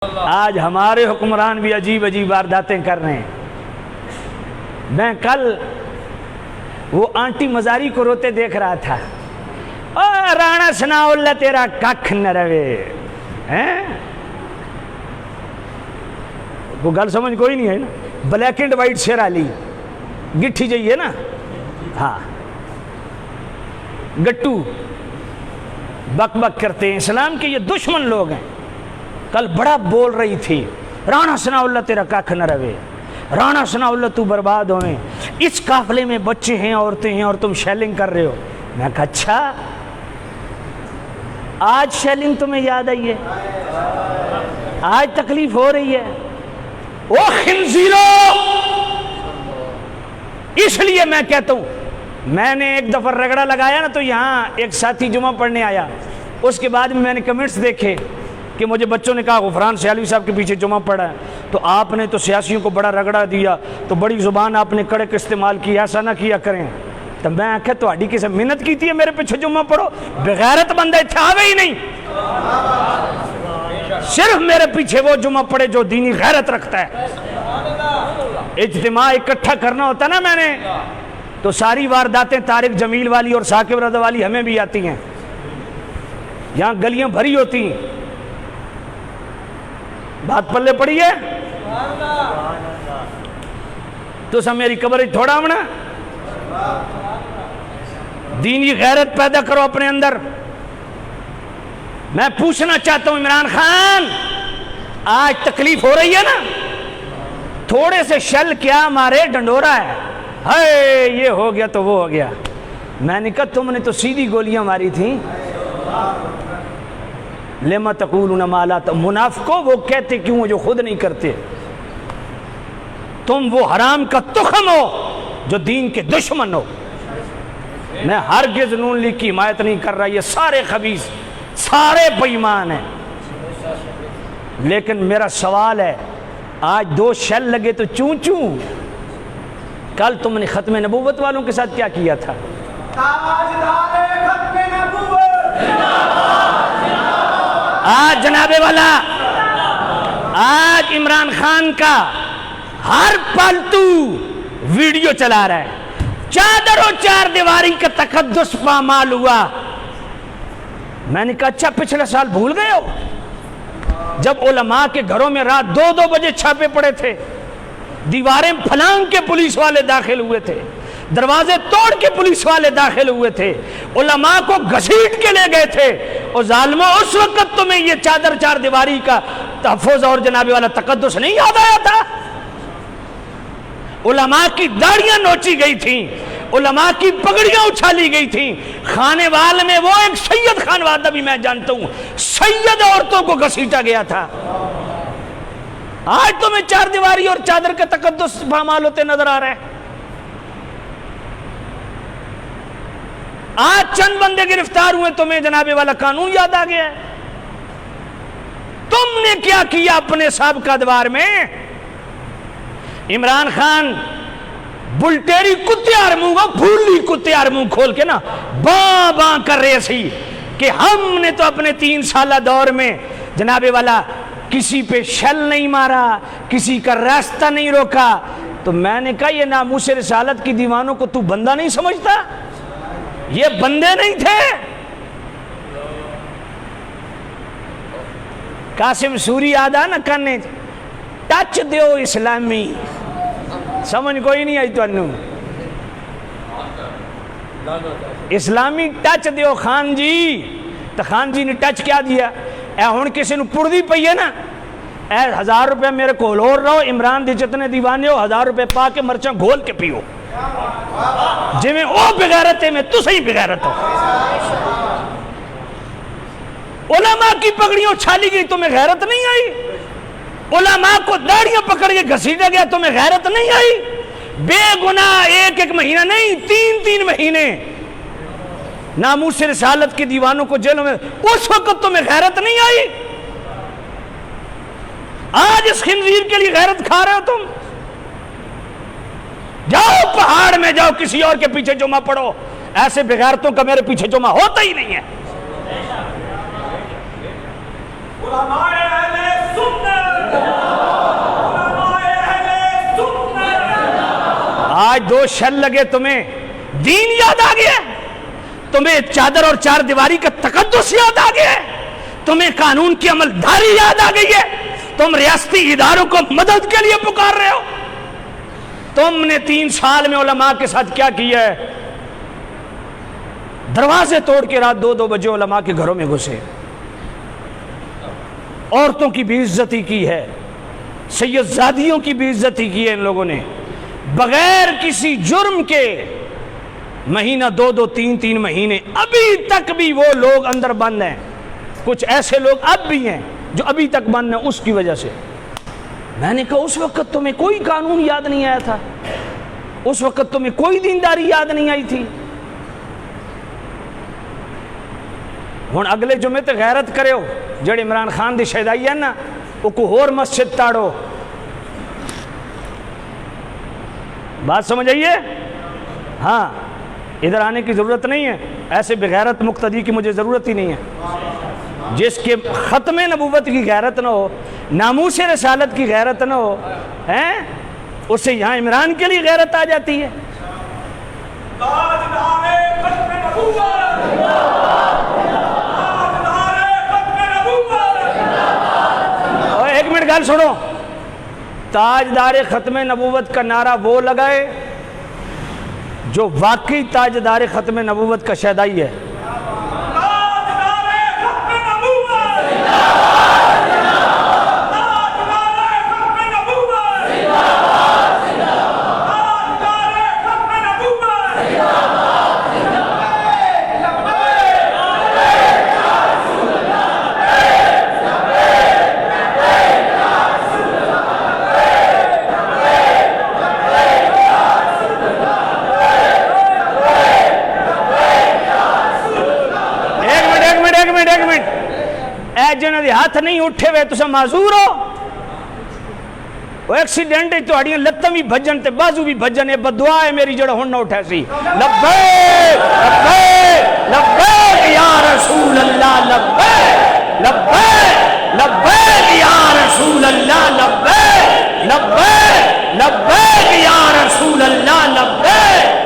آج ہمارے حکمران بھی عجیب عجیب وارداتیں کر رہے ہیں۔ میں کل وہ آنٹی مزاری کو روتے دیکھ رہا تھا، رانا سنا اللہ تیرا ککھ نہ روے، وہ گل سمجھ کوئی نہیں ہے نا، بلیک اینڈ وائٹ شیر علی گٹھی جائیے نا، ہاں گٹو بک بک کرتے ہیں، اسلام کے یہ دشمن لوگ ہیں۔ کل بڑا بول رہی تھی، رانا ثناء اللہ تیرا ککھ نہ روے، رانا ثناء اللہ تو برباد ہوئے، اس قافلے میں بچے ہیں عورتیں ہیں اور تم شیلنگ کر رہے ہو۔ میں کہا اچھا آج شیلنگ تمہیں یاد آئی ہے، آج تکلیف ہو رہی ہے؟ او خنزیرو! اس لیے میں کہتا ہوں، میں نے ایک دفعہ رگڑا لگایا نا تو یہاں ایک ساتھی جمعہ پڑھنے آیا، اس کے بعد میں نے کمنٹس دیکھے کہ مجھے بچوں نے کہا غفران سیالوی صاحب کے پیچھے جمعہ پڑھا ہے، تو آپ نے تو سیاسیوں کو بڑا رگڑا دیا، تو بڑی زبان آپ نے کڑک استعمال کی، ایسا نہ کیا کریں۔ تو میں آکھا تو آڈی کسے منت کی تھی میرے پیچھے جمعہ پڑھو، بغیرت بندہ اتھے آوے ہی نہیں، صرف میرے پیچھے وہ جمعہ پڑھے جو دینی غیرت رکھتا ہے۔ اجتماع اکٹھا کرنا ہوتا نا میں نے، تو ساری وارداتیں طارق جمیل والی اور ثاقب رضا والی ہمیں بھی آتی ہیں، یہاں گلیاں بھری ہوتی ہیں، بات پلے پڑی ہے تو سب میری قبر تھوڑا ہونا، دینی غیرت پیدا کرو اپنے اندر۔ میں پوچھنا چاہتا ہوں عمران خان، آج تکلیف ہو رہی ہے نا؟ تھوڑے سے شل کیا مارے ڈنڈورا ہے، ہائے یہ ہو گیا تو وہ ہو گیا۔ میں نے کہا تم نے تو سیدھی گولیاں ماری تھیں، لما تقولون ما لا تفعلون، منافقوں وہ کہتے کیوں جو خود نہیں کرتے؟ تم وہ حرام کا تخم ہو جو دین کے دشمن ہو۔ میں ہرگز نون لیگ کی حمایت نہیں کر رہا، یہ سارے خبیث سارے بے ایمان ہیں، لیکن میرا سوال ہے آج دو شل لگے تو چوں چوں، کل تم نے ختم نبوت والوں کے ساتھ کیا کیا تھا؟ آج جناب والا، آج عمران خان کا ہر پالتو ویڈیو چلا رہا ہے، چادر و چار دیواری کا تقدس پامال ہوا۔ میں نے کہا اچھا پچھلے سال بھول گئے ہو جب علماء کے گھروں میں رات 2 بجے چھاپے پڑے تھے، دیواریں پھلانگ کے پولیس والے داخل ہوئے تھے، دروازے توڑ کے پولیس والے داخل ہوئے تھے، علماء کو گھسیٹ کے لے گئے تھے، اور ظالموں اس وقت تمہیں یہ چادر چار دیواری کا تحفظ اور جناب والا تقدس نہیں یاد آیا تھا؟ علماء کی داڑیاں نوچی گئی تھیں، علماء کی پگڑیاں اچھالی گئی تھیں، خانے وال میں وہ ایک سید خانوادہ بھی میں جانتا ہوں، سید عورتوں کو گھسیٹا گیا تھا۔ آج تمہیں چار دیواری اور چادر کا تقدس پامال ہوتے نظر آ رہا ہے۔ آج چند بندے گرفتار ہوئے، تمہیں جناب والا قانون یاد آ گیا ہے؟ تم نے کیا کیا اپنے سابقہ ادوار میں؟ عمران خان بلٹیری کتے آرموں گا، بھولی کتے آرموں کھول کے نا باں باں کر رہے سی کہ ہم نے تو اپنے 3 سالہ دور میں جناب والا کسی پہ شل نہیں مارا، کسی کا راستہ نہیں روکا۔ تو میں نے کہا یہ ناموس رسالت کی دیوانوں کو تو بندہ نہیں سمجھتا؟ یہ بندے نہیں تھے۔ قاسم سوری آدھا نہ کرنے ٹچ دیو اسلامی، سمجھ کوئی نہیں آئی تو انہوں اسلامی ٹچ دیو خان جی، تو خان جی نے ٹچ کیا دیا؟ اے ہون کسی نے پردی پئی ہے نا، اے 1000 روپے میرے کو لور رہو، عمران دی جتنے دیوانے ہو 1000 روپے پا کے مرچاں گھول کے پیو، جی میں او بغیرت ہے میں تو صحیح بغیرت ہو۔ علماء کی پگڑیوں چھالی گئی تمہیں غیرت نہیں آئی؟ علماء کو داڑیاں پکڑ کے گھسیٹا گیا تمہیں غیرت نہیں آئی؟ بے گناہ 1 مہینہ نہیں 3 مہینے ناموس رسالت کے دیوانوں کو جیلوں میں، اس وقت تمہیں غیرت نہیں آئی؟ آج اس خنزیر کے لیے غیرت کھا رہے ہو تم؟ جاؤ پہاڑ میں جاؤ، کسی اور کے پیچھے جمعہ پڑھو، ایسے بغیرتوں کا میرے پیچھے جمعہ ہوتا ہی نہیں ہے۔ علماء اہل سنت آج 2 شل لگے تمہیں دین یاد آ گیا، تمہیں چادر اور 4 دیواری کا تقدس یاد آ گیا، تمہیں قانون کی عملداری یاد آ گئی ہے، تم ریاستی اداروں کو مدد کے لیے پکار رہے ہو۔ تم نے 3 سال میں علماء کے ساتھ کیا کیا ہے؟ دروازے توڑ کے رات 2 بجے علماء کے گھروں میں گھسے، عورتوں کی بھی عزتی کی ہے، سید زادیوں کی بھی عزتی کی ہے ان لوگوں نے، بغیر کسی جرم کے مہینہ 2 3 مہینے، ابھی تک بھی وہ لوگ اندر بند ہیں، کچھ ایسے لوگ اب بھی ہیں جو ابھی تک بند ہیں اس کی وجہ سے۔ میں نے کہا اس وقت تمہیں کوئی قانون یاد نہیں آیا تھا، اس وقت تمہیں کوئی دینداری یاد نہیں آئی تھی، ہن اگلے جمعے تے غیرت کرے ہو جڑے عمران خان دی شہدائی ہے نا، وہ کوئی اور مسجد تاڑو۔ بات سمجھ آئیے؟ ہاں، ادھر آنے کی ضرورت نہیں ہے، ایسے بغیرت مقتدی کی مجھے ضرورت ہی نہیں ہے، جس کے ختم نبوت کی غیرت نہ ہو، ناموس رسالت کی غیرت نہ ہو، اسے یہاں عمران کے لیے غیرت آ جاتی ہے۔ ایک منٹ گل سنو، تاجدار ختم نبوت کا نعرہ وہ لگائے جو واقعی تاجدار ختم نبوت کا شہدائی ہے۔ جنہاں دے ہاتھ نہیں اٹھے ہوئے تسا معذور ہو، وہ ایکسیڈنٹ تو اڑیاں لتاں بھی بھجن تے بازو بھی بھجن، یہ بدعا ہے میری جڑا ہن نہ اٹھے سی۔ لبیک لبیک لبیک یا رسول اللہ، لبیک لبیک لبیک یا رسول اللہ، لبیک لبیک لبیک یا رسول اللہ، لبیک۔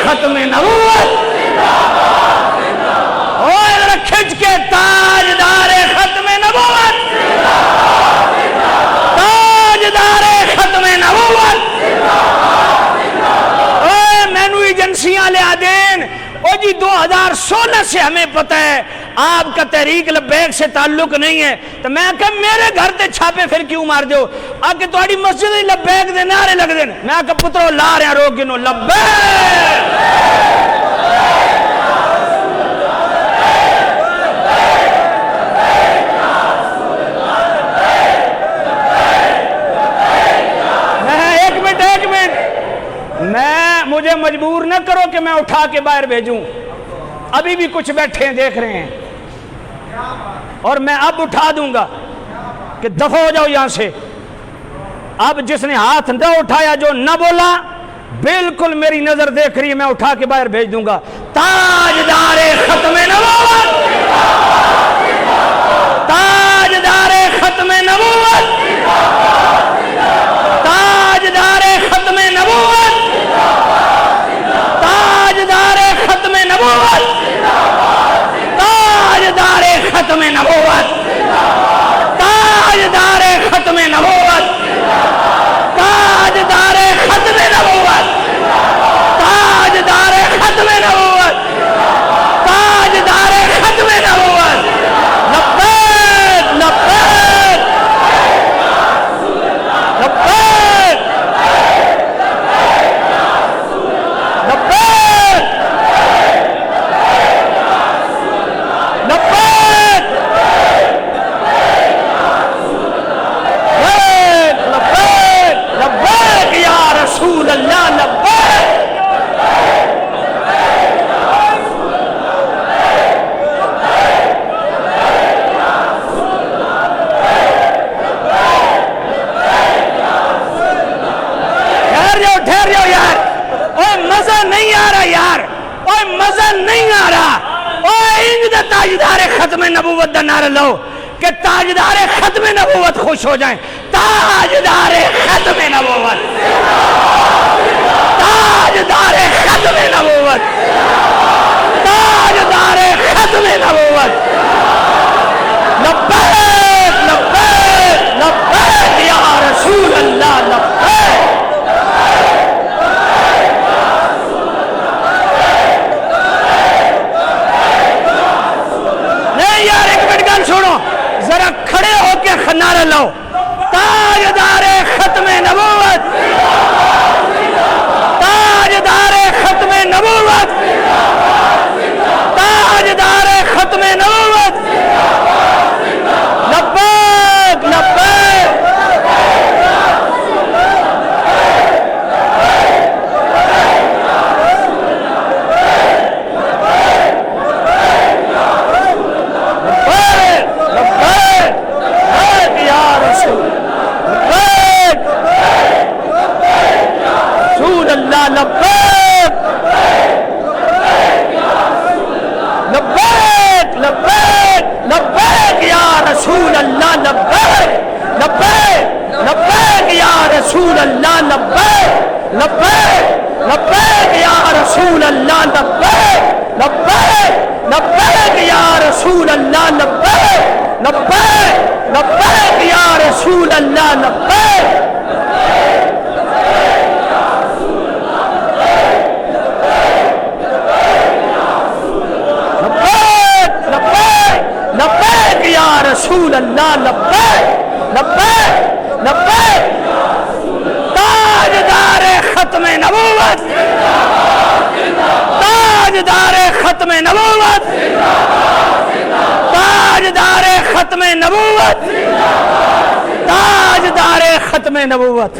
ختم نبوت اور کھچ کے تاجدار ختم نبوت، تاجدار ختم نبوت۔ مینو ایجنسیاں لیا دین، او جی 2016 سے ہمیں پتہ ہے آپ کا تحریک لبیک سے تعلق نہیں ہے، تو میں کہ میرے گھر تے چھاپے پھر کیوں مار دیو؟ آکے تواڈی مسجد لبیک دے نعرے لگ دین، میں کہ پترو لا رہے ہیں روک گنو لبیک۔ مجھے مجبور نہ کرو کہ میں اٹھا کے باہر بھیجوں، ابھی بھی کچھ بیٹھے ہیں دیکھ رہے ہیں، اور میں اب اٹھا دوں گا کہ دفع ہو جاؤ یہاں سے۔ اب جس نے ہاتھ نہ اٹھایا، جو نہ بولا، بالکل میری نظر دیکھ رہی ہے، میں اٹھا کے باہر بھیج دوں گا۔ تاجدار ختم نبوت، تاجدار ختم نبوت، تاجدار ختم نبوت، تاجدار ختم نبوت، تاجدار ختم نبوت، تاجدار ختم نبوت، تاجدار ختم نبوت، تاجدار ختم نبوت، تاجدار ختم نبوت۔ لبیک لبیک لبیک اوے مزہ نہیں آ رہا، اوے انج دا تاجدار ختم نبوت دا نعرہ لو کہ تاجدار ختم نبوت خوش ہو جائیں. تاجدار ختم نبوت، تاجدار ختم نبوت، تاجدار ختم نبوت. لبیک لبیک لبیک یا رسول اللہ لبیک. نہیں یار ایک منٹ گل سنو، ذرا کھڑے ہو کے نعرہ لو. تاجدار ختم نبوت، تاجدار ختم نبوت، تاجدار ختم نبوت. لبیک لبیک. لبیک لبیک لبیک لبیک یا رسول اللہ لبیک. لبیک لبیک یا رسول اللہ لبیک. لبیک لبیک یا رسول اللہ لبیک. لبیک لبیک یا رسول اللہ لبیک. لبیک لبیک یا رسول اللہ لبیک. لبیک یا رسول اللہ لبیک. لبیک لبیک. تاجدار ختم نبوت، تاجدار ختم نبوت، تاجدار ختم نبوت، تاجدار ختم نبوت.